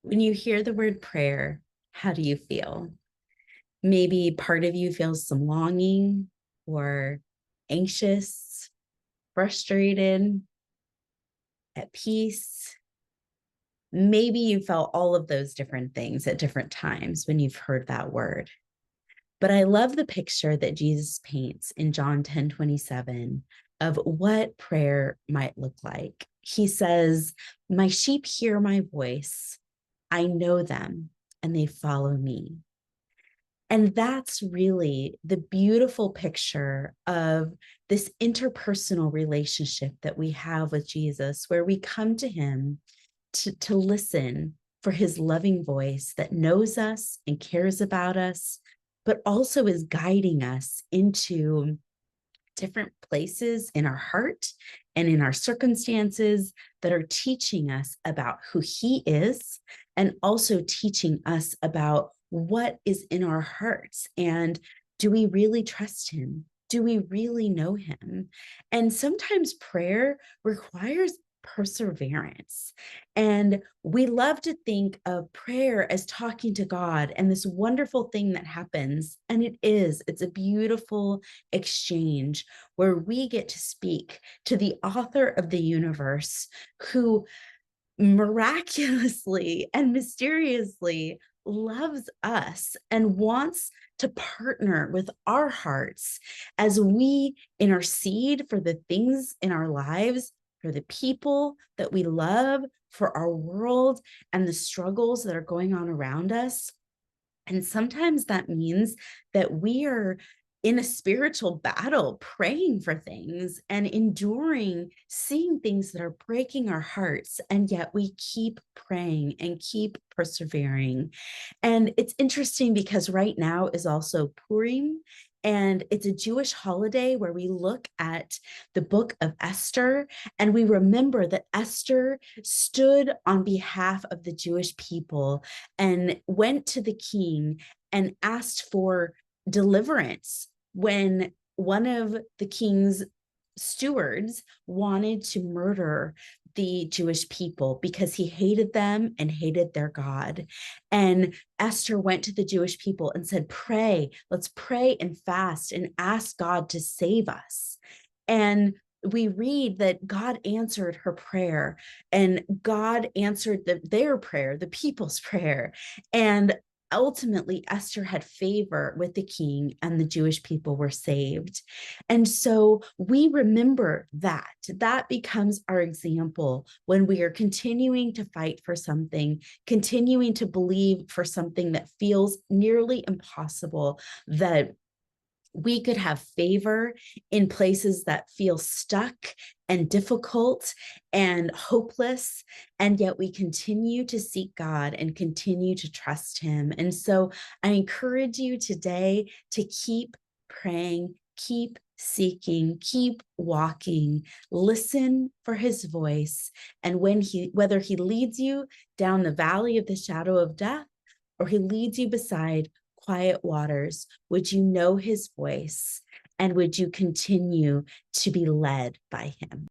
When you hear the word prayer, how do you feel? Maybe part of you feels some longing or anxious, frustrated, at peace. Maybe you felt all of those different things at different times when you've heard that word. But I love the picture that Jesus paints in John 10:27 of what prayer might look like. He says, "My sheep hear my voice. I know them and they follow me." And that's really the beautiful picture of this interpersonal relationship that we have with Jesus, where we come to him to listen for his loving voice that knows us and cares about us, but also is guiding us into different places in our heart and in our circumstances that are teaching us about who he is and also teaching us about what is in our hearts. And do we really trust him? Do we really know him? And sometimes prayer requires perseverance. And we love to think of prayer as talking to God and this wonderful thing that happens. And it's a beautiful exchange where we get to speak to the author of the universe who miraculously and mysteriously loves us and wants to partner with our hearts as we intercede for the things in our lives, for the people that we love, for our world, and the struggles that are going on around us. And sometimes that means that we are in a spiritual battle, praying for things and enduring, seeing things that are breaking our hearts. And yet we keep praying and keep persevering. And it's interesting because right now is also Purim. And it's a Jewish holiday where we look at the book of Esther and we remember that Esther stood on behalf of the Jewish people and went to the king and asked for deliverance when one of the king's stewards wanted to murder the Jewish people because he hated them and hated their God. And Esther went to the Jewish people and said, "Pray, let's pray and fast and ask God to save us." And we read that God answered her prayer and God answered their prayer, the people's prayer. And ultimately, Esther had favor with the king and the Jewish people were saved. And so we remember that. That becomes our example when we are continuing to fight for something, continuing to believe for something that feels nearly impossible, that we could have favor in places that feel stuck and difficult and hopeless. And yet we continue to seek God and continue to trust him. And so I encourage you today to keep praying, keep seeking, keep walking, listen for his voice. And whether he leads you down the valley of the shadow of death or he leads you beside quiet waters, would you know his voice and would you continue to be led by him?